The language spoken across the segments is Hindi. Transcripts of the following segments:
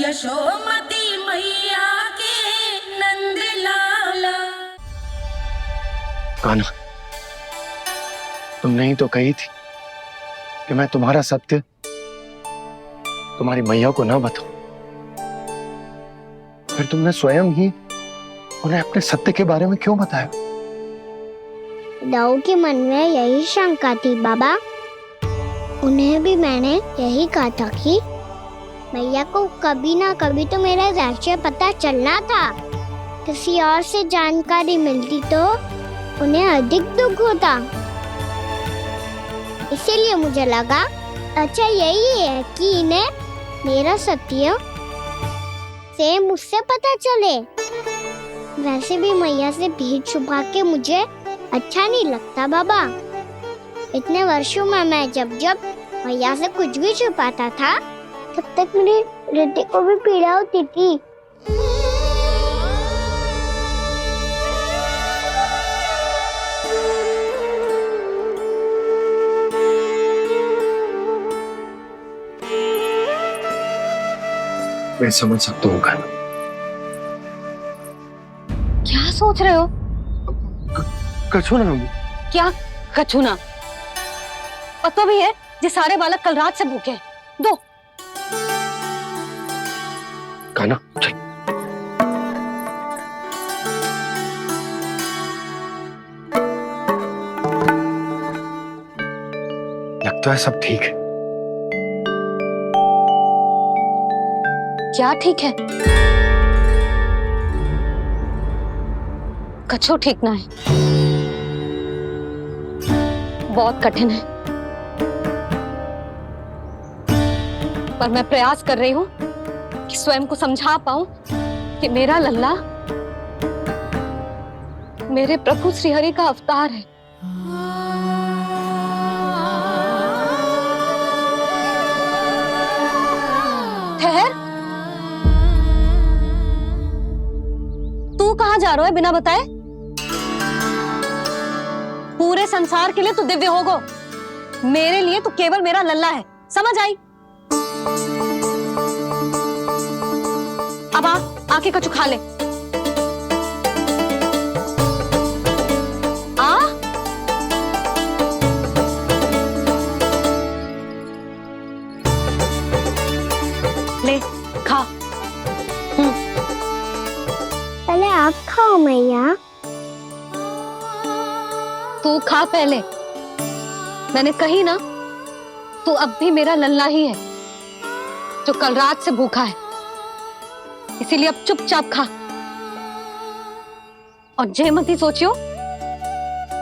यशोमती मैया के नंद लाला। कान्हा, तुमने ही तो कही थी कि मैं तुम्हारा सत्य तुम्हारी मैया को ना बताऊं। फिर तुमने स्वयं ही उन्हें अपने सत्य के बारे में क्यों बताया? दाऊ के मन में यही शंका थी बाबा। उन्हें भी मैंने यही कहा था कि मैया को कभी ना कभी तो मेरा रहस्य पता चलना था। किसी और से जानकारी मिलती तो उन्हें अधिक दुख होता। इसीलिए मुझे लगा अच्छा यही है कि इन्हें मेरा सत्य से मुझसे पता चले। वैसे भी मैया से भीड़ छुपा के मुझे अच्छा नहीं लगता बाबा। इतने वर्षों में मैं जब जब मैया से कुछ भी छुपाता था तब तक मेरे हृदय को भी पीड़ा होती थी। मैं समझ सकता हूँ कान्हा। क्या सोच रहे हो? कछु ना। क्या कछु ना? पता भी है ये सारे बालक कल रात से भूखे हैं। दो। कान्हा चल। लगता है सब ठीक है। क्या ठीक है? कछु ठीक ना है। बहुत कठिन है, पर मैं प्रयास कर रही हूं कि स्वयं को समझा पाऊं कि मेरा लल्ला मेरे प्रभु श्रीहरि का अवतार है। ठहर, तू कहां जा रहा है बिना बताए? पूरे संसार के लिए तू दिव्य होगो, मेरे लिए तू केवल मेरा लल्ला है। समझ आई? अब आके कछु खा ले। आ ले खा। पहले आप खाओ मैया। तू खा पहले। मैंने कही ना, तू अब भी मेरा लल्ला ही है जो कल रात से भूखा है। इसीलिए अब चुपचाप खा। और जे मत ही सोचियो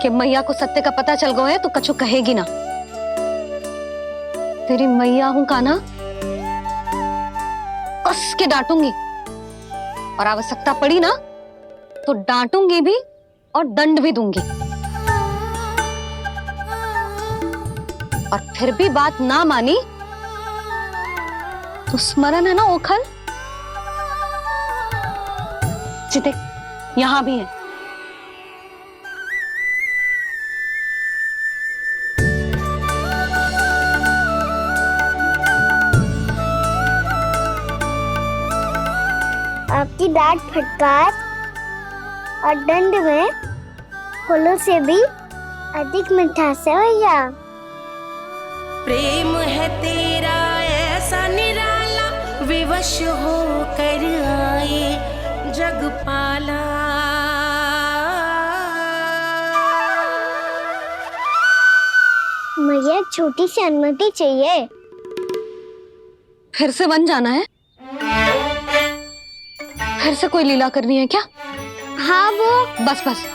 कि मैया को सत्य का पता चल गया है तो कछु कहेगी ना। तेरी मैया हूं कान्हा, कस के डांटूंगी और आवश्यकता पड़ी ना तो डांटूंगी भी और दंड भी दूंगी। और फिर भी बात ना मानी तो स्मरण है ना ओखल? देख, यहां भी है। आपकी डांट फटकार और दंड में फूलों से भी अधिक मिठास है भैया। प्रेम है तेरा ऐसा निराला, विवश होकर आए जगपाला। मुझे छोटी सी अनुमति चाहिए। फिर से बन जाना है? फिर से कोई लीला करनी है क्या? हाँ वो बस बस,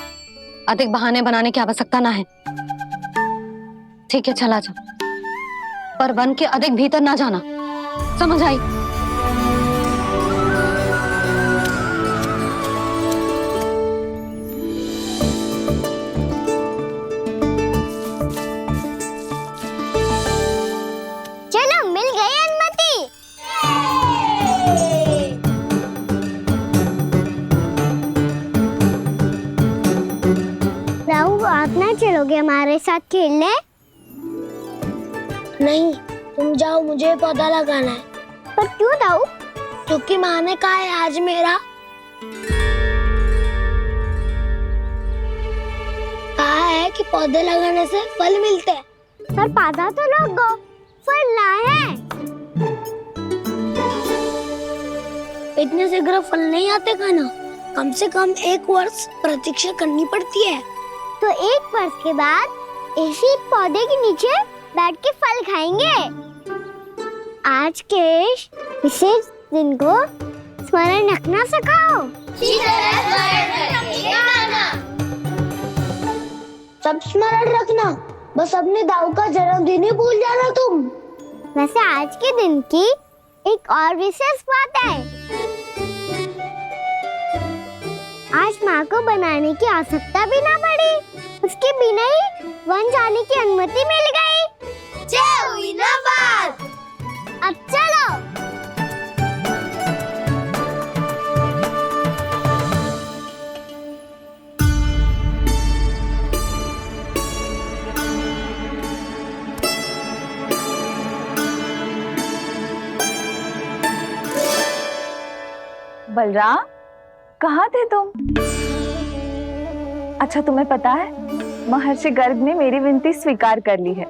अधिक बहाने बनाने की आवश्यकता ना है। ठीक है चला जा, पर वन के अधिक भीतर ना जाना। समझ आई? चलो मिल गई अनुमति। राहु आप ना चलोगे हमारे साथ खेलने? नहीं, तुम जाओ, मुझे पौधा लगाना है। पर क्यों दाऊ? क्योंकि माँ ने कहा है आज मेरा कहा है कि पौधे लगाने से फल मिलते हैं। पर पौधा तो लगो, फल ना है। इतने शीघ्र फल नहीं आते खाना, कम से कम 1 वर्ष प्रतीक्षा करनी पड़ती है। तो 1 वर्ष के बाद इसी पौधे के नीचे बैठ के फल खाएंगे। आज के विशेष दिन को स्मरण रखना सिखाओ। सब स्मरण रखना, बस अपने दाऊ का जन्मदिन ही भूल जाना तुम। वैसे आज के दिन की एक और विशेष बात है। आज माँ को बनाने की आवश्यकता भी ना पड़ी, उसके बिना ही वन जाने की अनुमति मिल गई। जय हुई ना बात। अब चलो। बलराम, कहाँ थे तुम? अच्छा, तुम्हें पता है महर्षि गर्ग ने मेरी विनती स्वीकार कर ली है।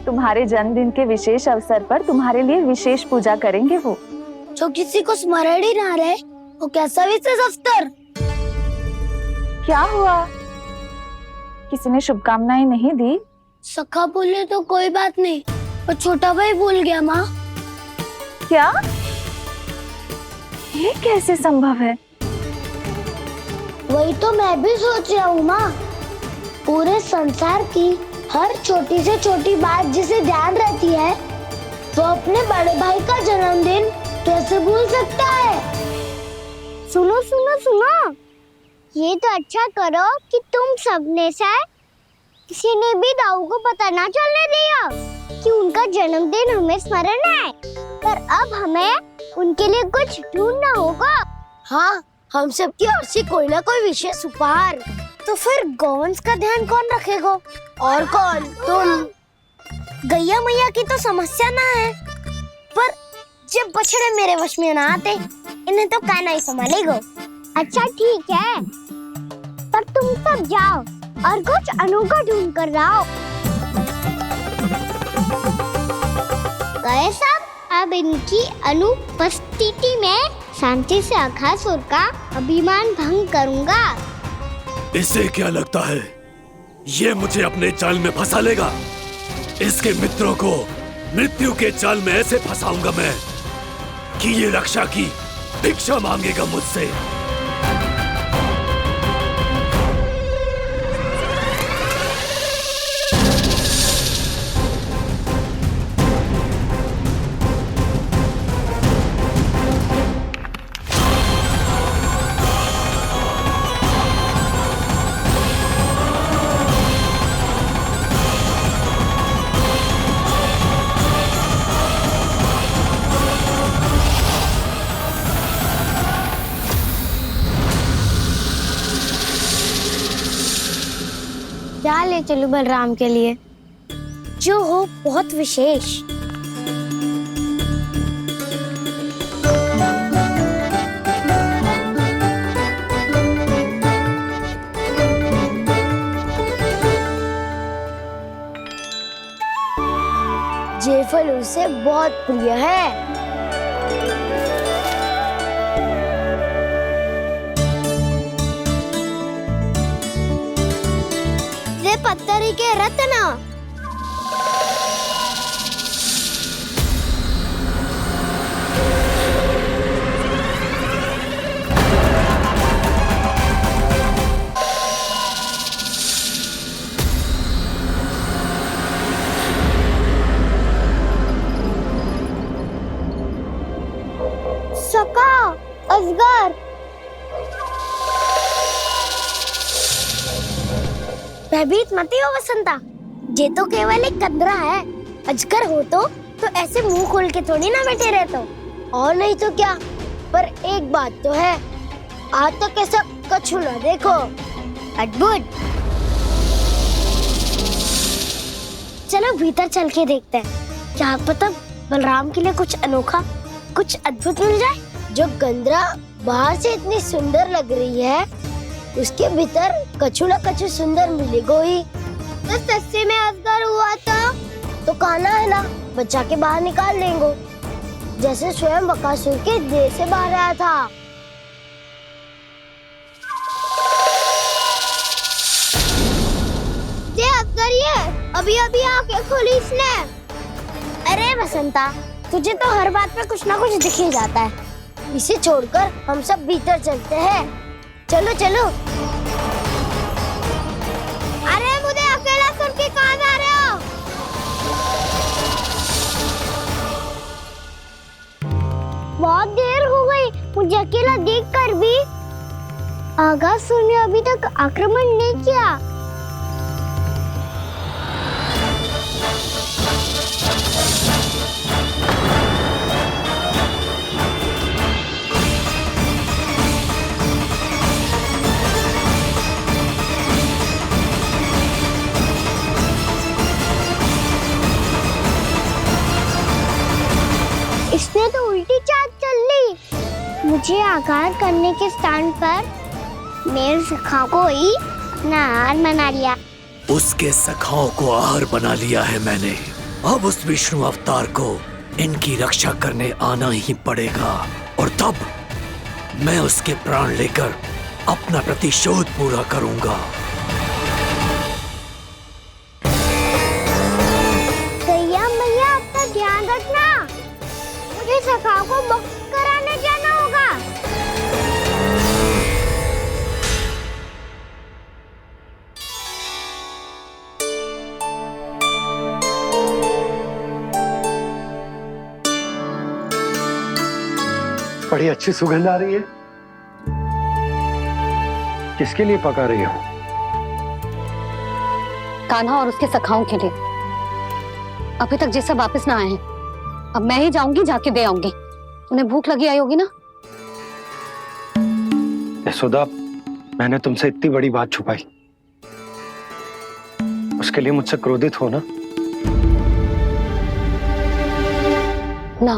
तुम्हारे जन्मदिन के विशेष अवसर पर तुम्हारे लिए विशेष पूजा करेंगे वो। जो किसी को स्मरण ही ना रहे, वो कैसा विशेष अवसर? क्या हुआ? किसी ने शुभकामनाएं नहीं दी? सखा बोले तो कोई बात नहीं, पर छोटा भाई भूल गया माँ। क्या? ये कैसे संभव है? वही तो मैं भी सोच रहा हूँ माँ। पूरे संसार की हर छोटी से छोटी बात जिसे ध्यान रहती है, वो अपने बड़े भाई का जन्मदिन कैसे भूल सकता है? सुनो सुनो सुनो, ये तो अच्छा करो कि तुम सबने से किसी ने भी दाऊ को पता ना चलने दिया कि उनका जन्मदिन हमें स्मरण है। पर अब हमें उनके लिए कुछ ढूंढना होगा। हाँ, हम सबकी ओर से कोई ना कोई विशेष उपहार। तो फिर गौवंश का ध्यान कौन रखेगा? और कौन? तुम। गैया मैया की तो समस्या ना है, पर जब बछड़े मेरे वश में ना आते, इन्हें तो कान्हा ही संभालेगा। अच्छा ठीक है, पर तुम सब जाओ और कुछ अनोखा ढूंढ कर लाओ। गए सब? अब इनकी अनुपस्थिति में शांति से अघासुर का अभिमान भंग करूंगा। इसे क्या लगता है ये मुझे अपने जाल में फंसा लेगा? इसके मित्रों को मृत्यु के जाल में ऐसे फंसाऊंगा मैं कि ये रक्षा की भिक्षा मांगेगा मुझसे। क्या ले चलूं बलराम के लिए जो हो बहुत विशेष? ये फल उसे बहुत प्रिय है। ये पत्थरी के रत्न। सका, अजगर। भयभीत मत हो वसंता, ये तो केवल एक कंदरा है। अजगर हो तो ऐसे मुंह खोल के थोड़ी ना बैठे रहते। और नहीं तो क्या, पर एक बात तो है, आज तक ऐसा कछु ना देखो। अद्भुत। चलो भीतर चल के देखते हैं, क्या पता बलराम के लिए कुछ अनोखा, कुछ अद्भुत मिल जाए। जो गंदरा बाहर से इतनी सुंदर लग रही है, उसके भीतर कछु न कछु सुंदर मिलेगा ही। तो सस्ते में अजगर हुआ तो कान्हा है ना, बच्चा के बाहर निकाल लेंगे, जैसे स्वयं बकासुर के देह से बाहर आया था। अभी अभी आंखें खोली इसने। अरे बसंता, तुझे तो हर बात पे कुछ ना कुछ दिख ही जाता है। इसे छोड़कर हम सब भीतर चलते हैं। चलो चलो। अरे मुझे अकेला सुन के कहाँ जा रहे हो? बहुत देर हो गई मुझे अकेला देखकर भी। अगासुर ने अभी तक आक्रमण नहीं किया। इसने तो उल्टी चाल चल ली। मुझे आघात करने के स्थान पर मेरे सखा को ही अपना आहार बना लिया। उसके सखाओं को आहार बना लिया है मैंने। अब उस विष्णु अवतार को इनकी रक्षा करने आना ही पड़ेगा, और तब मैं उसके प्राण लेकर अपना प्रतिशोध पूरा करूंगा। भैया मैया, अपना ध्यान रखना। मुझे सखा को मुक्त कराने जाना होगा। बड़ी अच्छी सुगंध आ रही है। किसके लिए पका रही हो? कान्हा और उसके सखाओं के लिए। अभी तक जैसा वापस ना आए हैं, अब मैं ही जाऊंगी, जाके दे आऊंगी। उन्हें भूख लगी आई होगी ना। यशोदा, मैंने तुमसे इतनी बड़ी बात छुपाई, उसके लिए मुझसे क्रोधित हो ना? ना,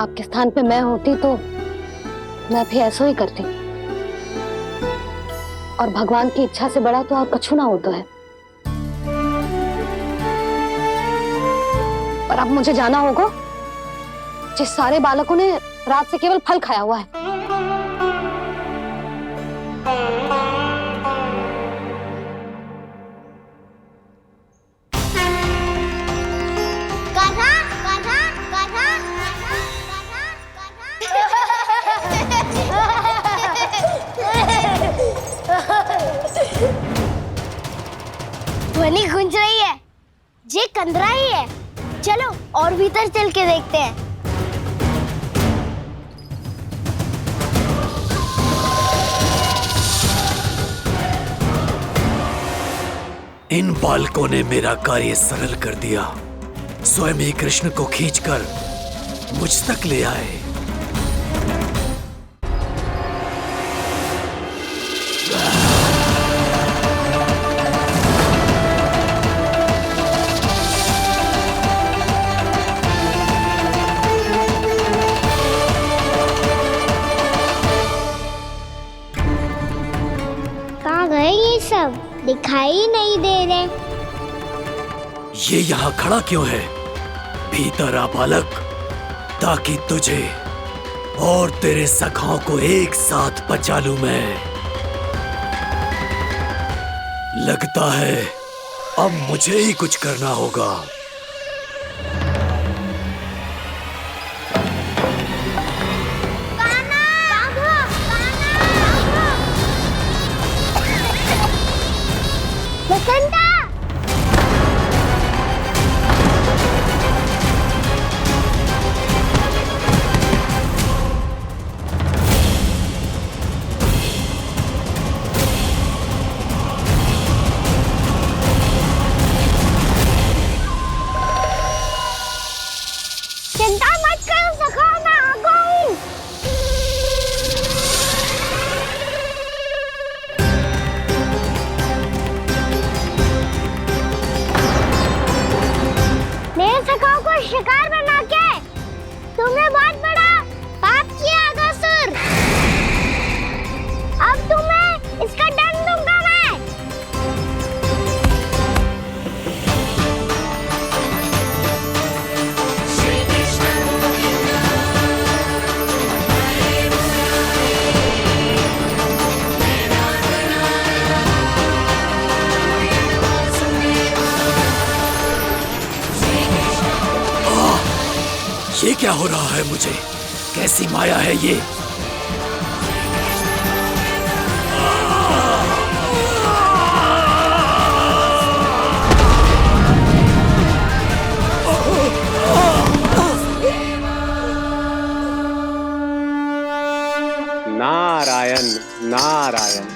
आपके स्थान पे मैं होती तो मैं भी ऐसा ही करती। और भगवान की इच्छा से बड़ा तो और कछु ना होता है। और अब मुझे जाना होगा। जिस सारे बालकों ने रात से केवल फल खाया हुआ है। कान्हा, कान्हा, कान्हा, ध्वनि गूंज रही है। ये कंदरा ही है। चलो और भीतर चल के देखते हैं। इन बालकों ने मेरा कार्य सरल कर दिया। स्वयं ही कृष्ण को खींचकर मुझ तक ले आए। कहाँ गए ये सब? दिखाई नहीं दे रहे। ये यहाँ खड़ा क्यों है? भीतर आ बालक, ताकि तुझे और तेरे सखाओं को एक साथ बचा लूं मैं। लगता है अब मुझे ही कुछ करना होगा। बसंता! चिंता मत करो सखा, मैं आ गई। मेरे सखाओं को शिकार बना के ये क्या हो रहा है मुझे? कैसी माया है ये? नारायण नारायण।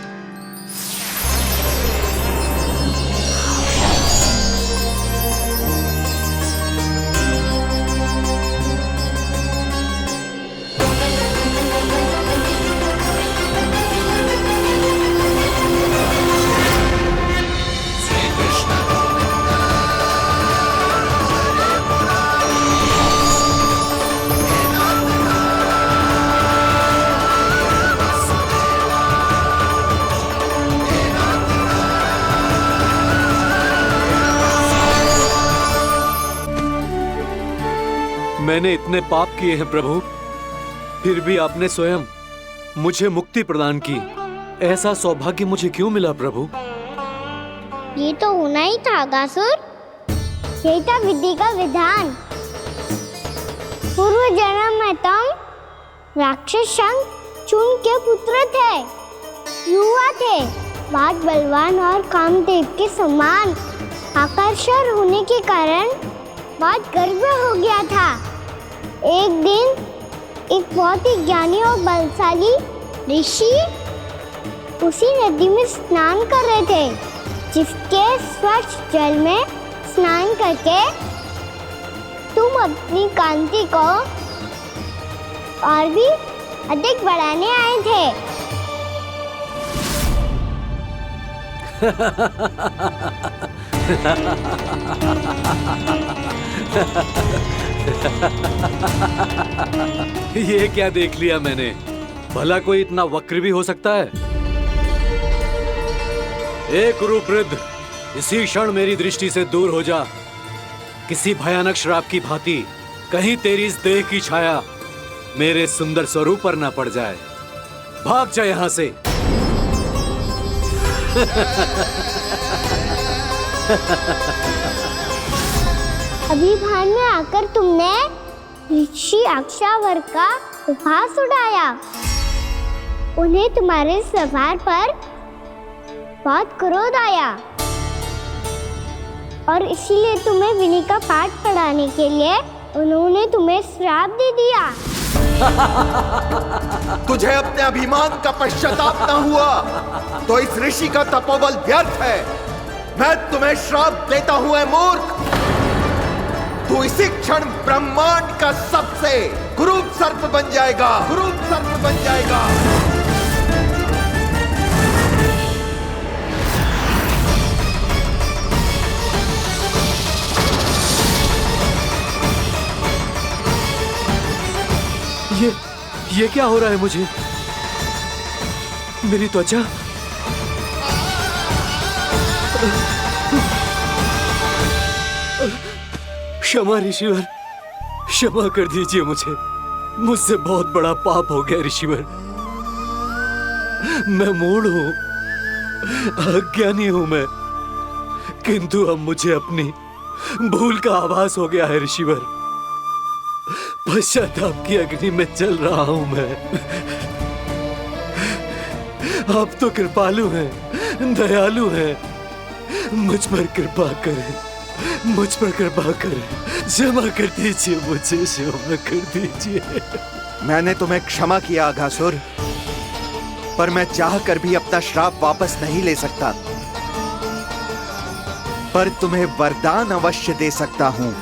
मैंने इतने पाप किए हैं प्रभु, फिर भी आपने स्वयं मुझे मुक्ति प्रदान की। ऐसा सौभाग्य मुझे क्यों मिला प्रभु? ये तो होना ही था अगासुर। यही था विधि का विधान। पूर्व जन्म में तुम राक्षस शंखचूड़ के पुत्र थे, युवा थे, बहुत बलवान और कामदेव के समान आकर्षण होने के कारण बहुत गर्व हो गया था। एक दिन एक बहुत ही ज्ञानी और बलशाली ऋषि उसी नदी में स्नान कर रहे थे, जिसके स्वच्छ जल में स्नान करके तुम अपनी कांति को और भी अधिक बढ़ाने आए थे। ये क्या देख लिया मैंने? भला कोई इतना वक्र भी हो सकता है? एक कुरुवृद्ध, इसी क्षण मेरी दृष्टि से दूर हो जा। किसी भयानक श्राप की भांति कहीं तेरी इस देह की छाया मेरे सुंदर स्वरूप पर न पड़ जाए। भाग जा यहां से। अभी भान में आकर तुमने ऋषि अक्षावर का उपहास उड़ाया। उन्हें तुम्हारे व्यवहार पर बहुत क्रोध आया और इसीलिए तुम्हें विधि का पाठ पढ़ाने के लिए उन्होंने तुम्हें श्राप दे दिया। तुझे अपने अभिमान का पश्चाताप न हुआ तो इस ऋषि का तपोबल व्यर्थ है। मैं तुम्हें श्राप देता हूं, ऐ मूर्ख। तू इसी क्षण ब्रह्मांड का सबसे क्रूर सर्प बन जाएगा, क्रूर सर्प बन जाएगा। ये क्या हो रहा है मुझे? मेरी त्वचा क्षमा ऋषिवर, क्षमा कर दीजिए मुझे। मुझसे बहुत बड़ा पाप हो गया ऋषिवर। मैं मूढ़ हूं, अज्ञानी हूं मैं, किंतु अब मुझे अपनी भूल का आभास हो गया है ऋषिवर। पश्चाताप की अग्नि में जल रहा हूं मैं। आप तो कृपालु हैं, दयालु हैं, मुझ पर कृपा करें, मुझ पर कृपा करें। क्षमा कर दीजिए मुझे, क्षमा कर दीजिए। मैंने तुम्हें क्षमा किया अघासुर, पर मैं चाहकर भी अपना श्राप वापस नहीं ले सकता। पर तुम्हें वरदान अवश्य दे सकता हूं।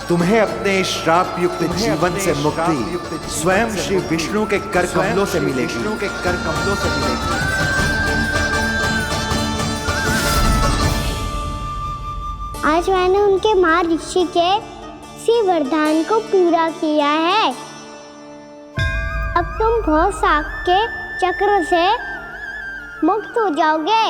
तुम्हें अपने श्राप युक्त जीवन से मुक्ति स्वयं श्री विष्णु के कर कमलों से मिलेगी, विष्णु के कर कमलों से मिलेगी। आज मैंने उनके महर्षि के इसी वरदान को पूरा किया है। अब तुम भव साप के चक्र से मुक्त हो जाओगे।